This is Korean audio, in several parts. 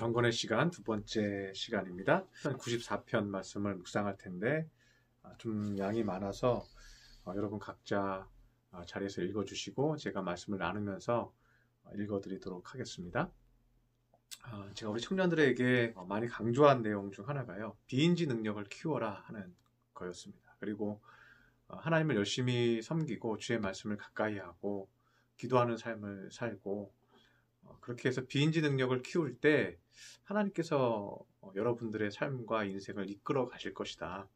경건의 시간 두 번째 시간입니다. 94편 말씀을 묵상할 텐데 좀 양이 많아서 여러분 각자 자리에서 읽어주시고 제가 말씀을 나누면서 읽어드리도록 하겠습니다. 제가 우리 청년들에게 많이 강조한 내용 중 하나가요. 비인지 능력을 키워라 하는 거였습니다. 그리고 하나님을 열심히 섬기고 주의 말씀을 가까이 하고 기도하는 삶을 살고 그렇게 해서 비인지 능력을 키울 때 하나님께서 여러분들의 삶과 인생을 이끌어 가실 것이다.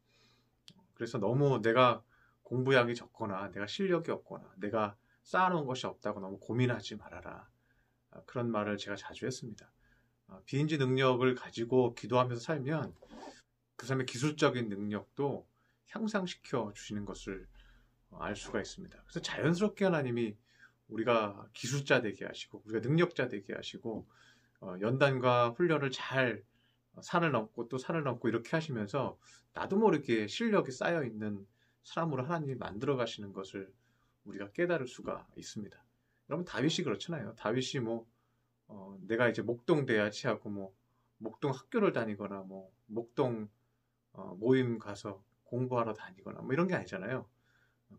그래서 너무 내가 공부량이 적거나 내가 실력이 없거나 내가 쌓아놓은 것이 없다고 너무 고민하지 말아라. 그런 말을 제가 자주 했습니다. 비인지 능력을 가지고 기도하면서 살면 그 사람의 기술적인 능력도 향상시켜 주시는 것을 알 수가 있습니다. 그래서 자연스럽게 하나님이 우리가 기술자 되게 하시고 우리가 능력자 되게 하시고 연단과 훈련을 잘 산을 넘고 또 산을 넘고 이렇게 하시면서 나도 모르게 실력이 쌓여있는 사람으로 하나님이 만들어 가시는 것을 우리가 깨달을 수가 있습니다. 여러분 다윗이 그렇잖아요. 다윗이 내가 이제 목동 돼야지 하고 목동 학교를 다니거나 목동 모임 가서 공부하러 다니거나 이런 게 아니잖아요.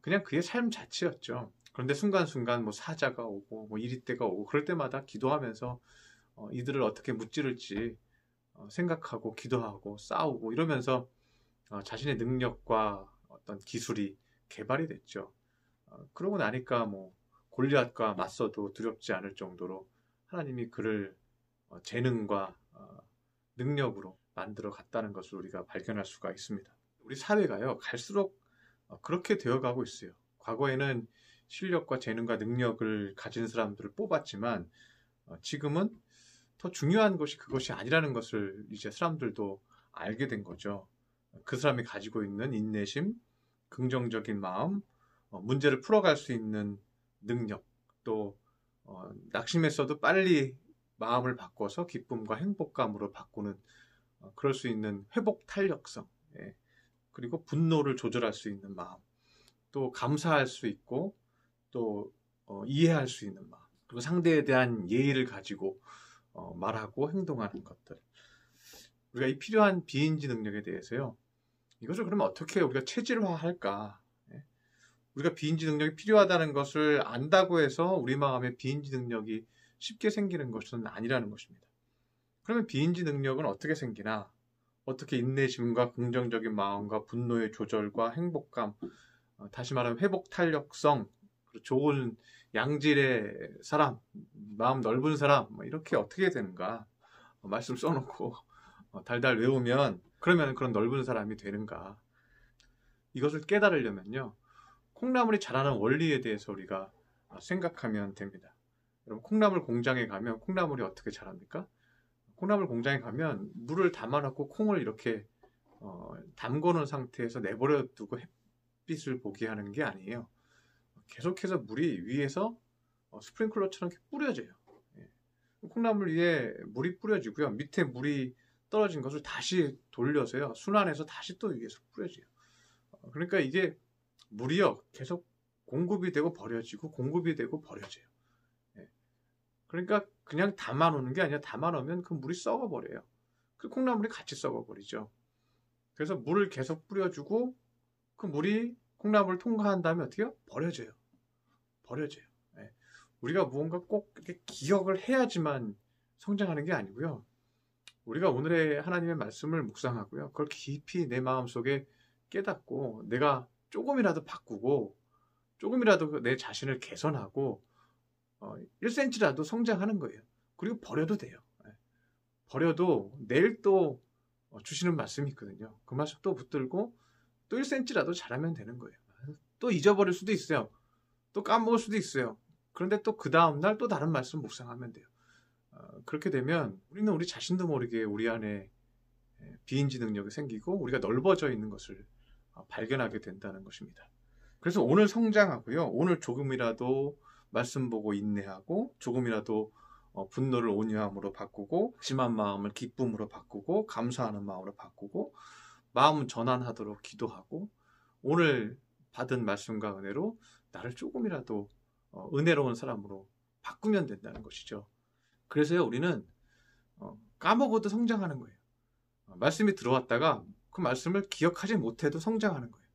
그냥 그의 삶 자체였죠. 그런데 순간순간 사자가 오고 이리때가 오고 그럴 때마다 기도하면서 이들을 어떻게 무찌를지 생각하고 기도하고 싸우고 이러면서 자신의 능력과 어떤 기술이 개발이 됐죠. 그러고 나니까 골리앗과 맞서도 두렵지 않을 정도로 하나님이 그를 재능과 능력으로 만들어 갔다는 것을 우리가 발견할 수가 있습니다. 우리 사회가요 갈수록 그렇게 되어가고 있어요. 과거에는 실력과 재능과 능력을 가진 사람들을 뽑았지만 지금은 더 중요한 것이 그것이 아니라는 것을 이제 사람들도 알게 된 거죠. 그 사람이 가지고 있는 인내심, 긍정적인 마음, 문제를 풀어갈 수 있는 능력, 또 낙심했어도 빨리 마음을 바꿔서 기쁨과 행복감으로 바꾸는 그럴 수 있는 회복 탄력성, 그리고 분노를 조절할 수 있는 마음, 또 감사할 수 있고 또 이해할 수 있는 마음, 그리고 상대에 대한 예의를 가지고 말하고 행동하는 것들. 우리가 이 필요한 비인지 능력에 대해서요. 이것을 그러면 어떻게 우리가 체질화할까? 우리가 비인지 능력이 필요하다는 것을 안다고 해서 우리 마음에 비인지 능력이 쉽게 생기는 것은 아니라는 것입니다. 그러면 비인지 능력은 어떻게 생기나? 어떻게 인내심과 긍정적인 마음과 분노의 조절과 행복감, 다시 말하면 회복 탄력성, 좋은 양질의 사람, 마음 넓은 사람, 이렇게 어떻게 되는가? 말씀 써놓고 달달 외우면 그러면 그런 넓은 사람이 되는가? 이것을 깨달으려면요. 콩나물이 자라는 원리에 대해서 우리가 생각하면 됩니다. 여러분 콩나물 공장에 가면 콩나물이 어떻게 자랍니까? 콩나물 공장에 가면 물을 담아놓고 콩을 이렇게 담궈놓은 상태에서 내버려 두고 햇빛을 보게 하는 게 아니에요. 계속해서 물이 위에서 스프링클러처럼 이렇게 뿌려져요. 콩나물 위에 물이 뿌려지고요. 밑에 물이 떨어진 것을 다시 돌려서요. 순환해서 다시 또 위에서 뿌려져요. 그러니까 이게 물이요. 계속 공급이 되고 버려지고 공급이 되고 버려져요. 그러니까 그냥 담아놓는 게 아니라 담아놓으면 그 물이 썩어버려요. 그 콩나물이 같이 썩어버리죠. 그래서 물을 계속 뿌려주고 그 물이 콩나물을 통과한 다음에 어떻게 해요? 버려져요. 우리가 무언가 꼭 이렇게 기억을 해야지만 성장하는 게 아니고요. 우리가 오늘의 하나님의 말씀을 묵상하고요. 그걸 깊이 내 마음속에 깨닫고 내가 조금이라도 바꾸고 조금이라도 내 자신을 개선하고 1cm라도 성장하는 거예요. 그리고 버려도 돼요. 버려도 내일 또 주시는 말씀이 있거든요. 그 말씀 또 붙들고 또 1cm라도 자라면 되는 거예요. 또 잊어버릴 수도 있어요. 또 까먹을 수도 있어요. 그런데 또 그 다음날 또 다른 말씀 묵상하면 돼요. 그렇게 되면 우리는 우리 자신도 모르게 우리 안에 비인지 능력이 생기고 우리가 넓어져 있는 것을 발견하게 된다는 것입니다. 그래서 오늘 성장하고요. 오늘 조금이라도 말씀 보고 인내하고 조금이라도 분노를 온유함으로 바꾸고 심한 마음을 기쁨으로 바꾸고 감사하는 마음으로 바꾸고 마음 전환하도록 기도하고 오늘 받은 말씀과 은혜로 나를 조금이라도 은혜로운 사람으로 바꾸면 된다는 것이죠. 그래서요 우리는 까먹어도 성장하는 거예요. 말씀이 들어왔다가 그 말씀을 기억하지 못해도 성장하는 거예요.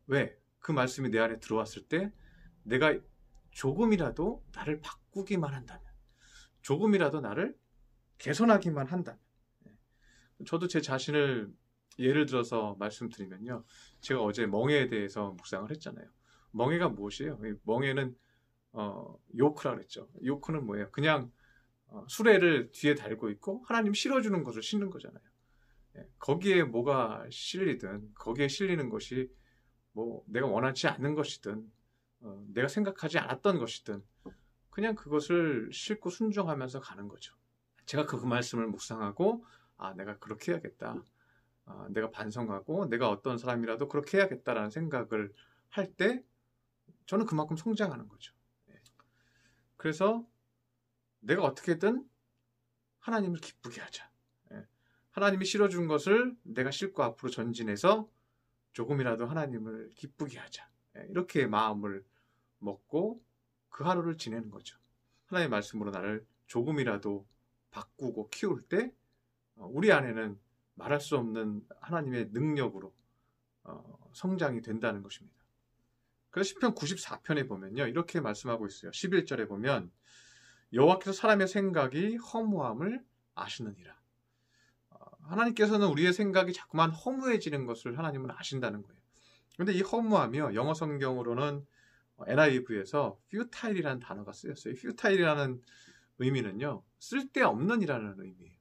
왜? 그 말씀이 내 안에 들어왔을 때 내가 조금이라도 나를 바꾸기만 한다면, 조금이라도 나를 개선하기만 한다면. 저도 제 자신을 예를 들어서 말씀드리면요. 제가 어제 멍에에 대해서 묵상을 했잖아요. 멍에가 무엇이에요? 멍에는 요크라 그랬죠. 요크는 뭐예요? 그냥 수레를 뒤에 달고 있고 하나님 실어주는 것을 신는 거잖아요. 거기에 뭐가 실리든, 거기에 실리는 것이 뭐 내가 원하지 않는 것이든 내가 생각하지 않았던 것이든 그냥 그것을 싣고 순종하면서 가는 거죠. 제가 그 말씀을 묵상하고 내가 그렇게 해야겠다. 내가 반성하고 내가 어떤 사람이라도 그렇게 해야겠다라는 생각을 할 때 저는 그만큼 성장하는 거죠. 그래서 내가 어떻게든 하나님을 기쁘게 하자. 하나님이 실어준 것을 내가 싣고 앞으로 전진해서 조금이라도 하나님을 기쁘게 하자. 이렇게 마음을 먹고 그 하루를 지내는 거죠. 하나님의 말씀으로 나를 조금이라도 바꾸고 키울 때 우리 안에는 말할 수 없는 하나님의 능력으로 성장이 된다는 것입니다. 그래서 시편 94편에 보면요. 이렇게 말씀하고 있어요. 11절에 보면 여호와께서 사람의 생각이 허무함을 아시느니라. 하나님께서는 우리의 생각이 자꾸만 허무해지는 것을 하나님은 아신다는 거예요. 그런데 이 허무함이요. 영어 성경으로는 NIV에서 futile이라는 단어가 쓰였어요. futile이라는 의미는요. 쓸데없는이라는 의미예요.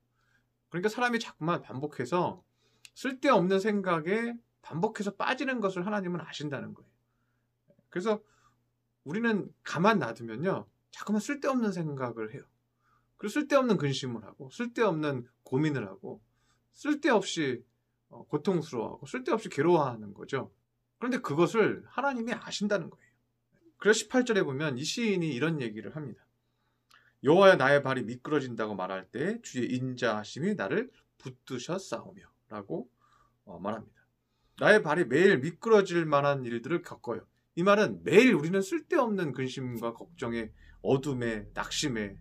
그러니까 사람이 자꾸만 반복해서 쓸데없는 생각에 반복해서 빠지는 것을 하나님은 아신다는 거예요. 그래서 우리는 가만 놔두면요. 자꾸만 쓸데없는 생각을 해요. 그리고 쓸데없는 근심을 하고 쓸데없는 고민을 하고 쓸데없이 고통스러워하고 쓸데없이 괴로워하는 거죠. 그런데 그것을 하나님이 아신다는 거예요. 그래서 18절에 보면 이 시인이 이런 얘기를 합니다. 여호와여 나의 발이 미끄러진다고 말할 때 주의 인자하심이 나를 붙드셨사오며 라고 말합니다. 나의 발이 매일 미끄러질 만한 일들을 겪어요. 이 말은 매일 우리는 쓸데없는 근심과 걱정에 어둠에 낙심에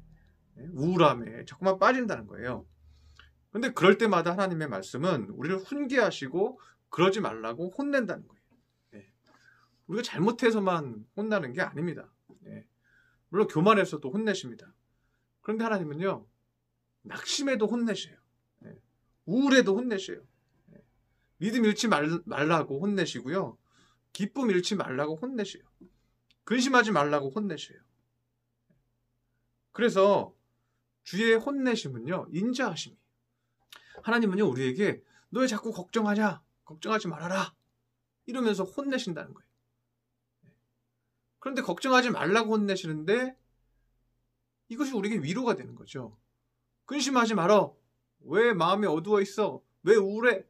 우울함에 자꾸만 빠진다는 거예요. 그런데 그럴 때마다 하나님의 말씀은 우리를 훈계하시고 그러지 말라고 혼낸다는 거예요. 우리가 잘못해서만 혼나는 게 아닙니다. 물론 교만해서도 혼내십니다. 그런데 하나님은요. 낙심에도 혼내셔요. 우울에도 혼내셔요. 믿음 잃지 말라고 혼내시고요. 기쁨 잃지 말라고 혼내셔요. 근심하지 말라고 혼내셔요. 그래서 주의 혼내심은요. 인자하심이에요. 하나님은요. 우리에게 너 왜 자꾸 걱정하냐? 걱정하지 말아라. 이러면서 혼내신다는 거예요. 그런데 걱정하지 말라고 혼내시는데 이것이 우리에게 위로가 되는 거죠. 근심하지 말어. 왜 마음이 어두워 있어? 왜 우울해?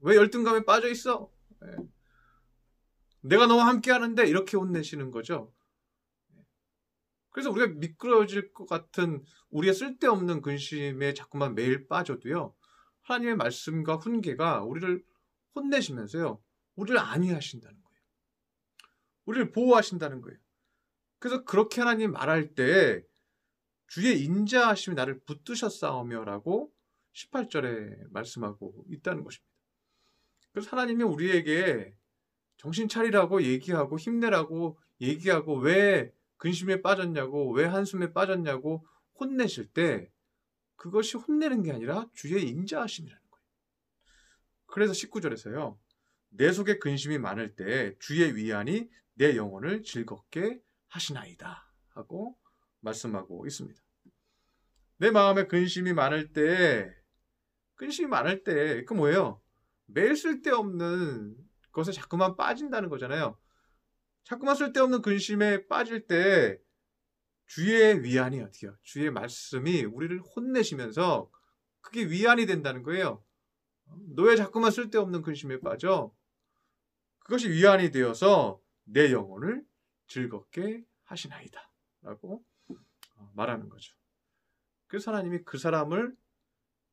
왜 열등감에 빠져 있어? 내가 너와 함께 하는데 이렇게 혼내시는 거죠. 그래서 우리가 미끄러질 것 같은 우리의 쓸데없는 근심에 자꾸만 매일 빠져도요. 하나님의 말씀과 훈계가 우리를 혼내시면서요. 우리를 안위하신다는 거예요. 우리를 보호하신다는 거예요. 그래서 그렇게 하나님 말할 때 주의 인자하심이 나를 붙드셨사오며 라고 18절에 말씀하고 있다는 것입니다. 그래서 하나님이 우리에게 정신 차리라고 얘기하고 힘내라고 얘기하고 왜 근심에 빠졌냐고 왜 한숨에 빠졌냐고 혼내실 때 그것이 혼내는 게 아니라 주의 인자하심이라는 거예요. 그래서 19절에서요. 내 속에 근심이 많을 때 주의 위안이 내 영혼을 즐겁게 하시나이다 하고 말씀하고 있습니다. 내 마음에 근심이 많을 때 그 뭐예요? 매일 쓸데없는 것에 자꾸만 빠진다는 거잖아요. 자꾸만 쓸데없는 근심에 빠질 때 주의 위안이 어디요? 주의 말씀이 우리를 혼내시면서 그게 위안이 된다는 거예요. 너 왜 자꾸만 쓸데없는 근심에 빠져? 그것이 위안이 되어서 내 영혼을 즐겁게 하시나이다 라고 말하는 거죠. 그래서 하나님이 그 사람을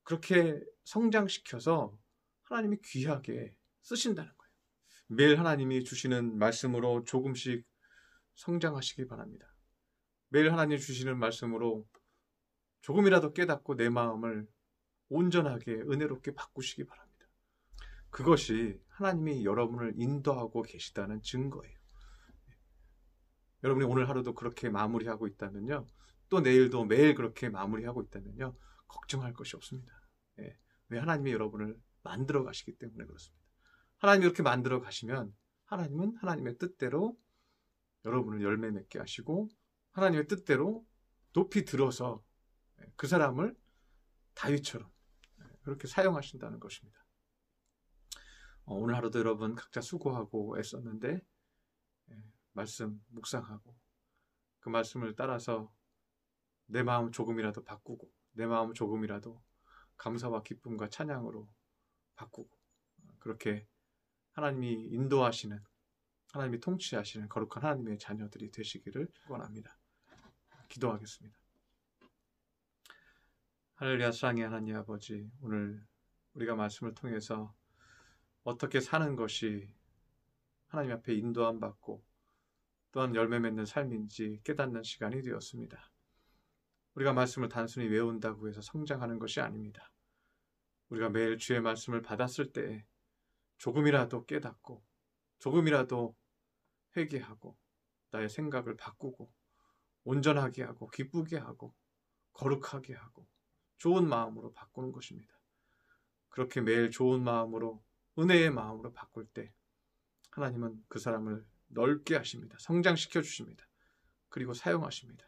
그렇게 성장시켜서 하나님이 귀하게 쓰신다는 거예요. 매일 하나님이 주시는 말씀으로 조금씩 성장하시기 바랍니다. 매일 하나님이 주시는 말씀으로 조금이라도 깨닫고 내 마음을 온전하게 은혜롭게 바꾸시기 바랍니다. 그것이 하나님이 여러분을 인도하고 계시다는 증거예요. 여러분이 오늘 하루도 그렇게 마무리하고 있다면요, 또 내일도 매일 그렇게 마무리하고 있다면요, 걱정할 것이 없습니다. 왜? 하나님이 여러분을 만들어 가시기 때문에 그렇습니다. 하나님이 이렇게 만들어 가시면 하나님은 하나님의 뜻대로 여러분을 열매 맺게 하시고 하나님의 뜻대로 높이 들어서 그 사람을 다윗처럼 그렇게 사용하신다는 것입니다. 오늘 하루도 여러분 각자 수고하고 애썼는데 말씀 묵상하고 그 말씀을 따라서 내 마음 조금이라도 바꾸고 내 마음 조금이라도 감사와 기쁨과 찬양으로 바꾸고 그렇게 하나님이 인도하시는, 하나님이 통치하시는 거룩한 하나님의 자녀들이 되시기를 원합니다. 기도하겠습니다. 할렐루야. 사랑의 하나님 아버지, 오늘 우리가 말씀을 통해서 어떻게 사는 것이 하나님 앞에 인도함 받고 또한 열매 맺는 삶인지 깨닫는 시간이 되었습니다. 우리가 말씀을 단순히 외운다고 해서 성장하는 것이 아닙니다. 우리가 매일 주의 말씀을 받았을 때 조금이라도 깨닫고 조금이라도 회개하고 나의 생각을 바꾸고 온전하게 하고 기쁘게 하고 거룩하게 하고 좋은 마음으로 바꾸는 것입니다. 그렇게 매일 좋은 마음으로 은혜의 마음으로 바꿀 때 하나님은 그 사람을 넓게 하십니다. 성장시켜 주십니다. 그리고 사용하십니다.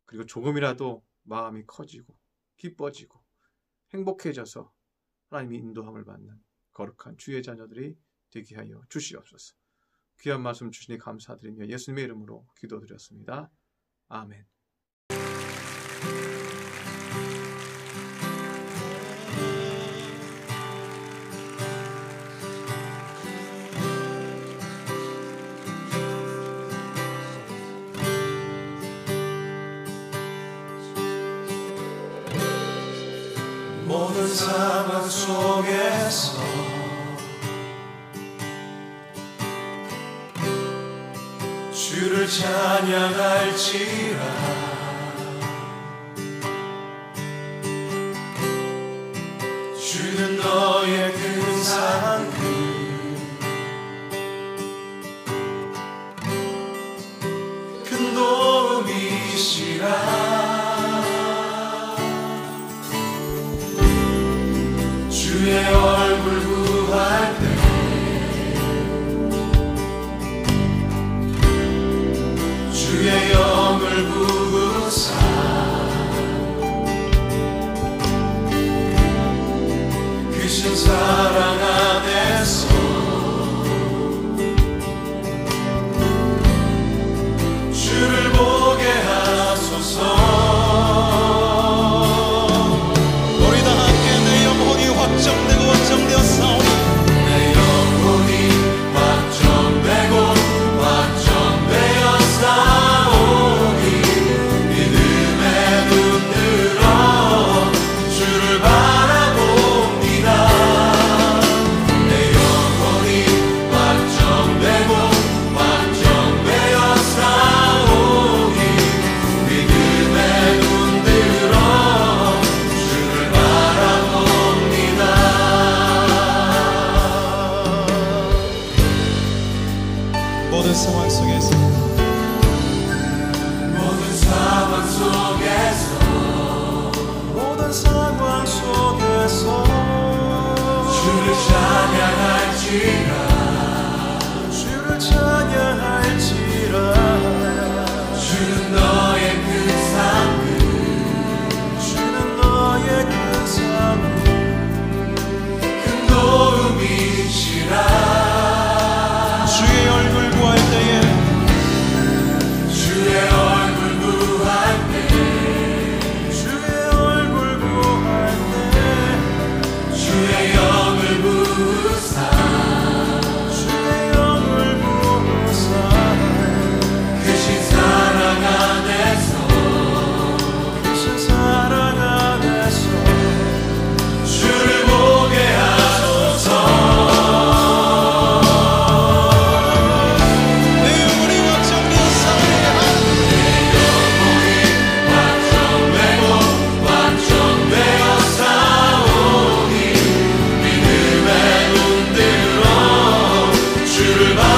그리고 조금이라도 마음이 커지고 기뻐지고 행복해져서 하나님이 인도함을 받는 거룩한 주의 자녀들이 되게 하여 주시옵소서. 귀한 말씀 주시니 감사드리며 예수님의 이름으로 기도드렸습니다. 아멘. 모든 상황 속에서 주를 찬양할지라. 주는 너의 근사한 큰 도움이시라. 주의 얼굴 구할 때 주의 영을 부으사 크신 사랑 안에서 주를 보게 하소서. 확정되고 확정되었사오니 내 영혼이 확정되고 확정되었사오니 믿음에 눈들어 주를 바라봅니다. 내 영혼이 확정되고 확정되었사오니 믿음에 눈들어 주를 바라봅니다. 모든 상황 속에서 주를 찬양할지라. 주는 너의 큰 삶을 큰 도움이시라. 주의 얼굴 구할 때에 주의 얼굴 구할 때 주의 영을 부으사 크신 사랑 안에서 주를 보게 하소서. 주를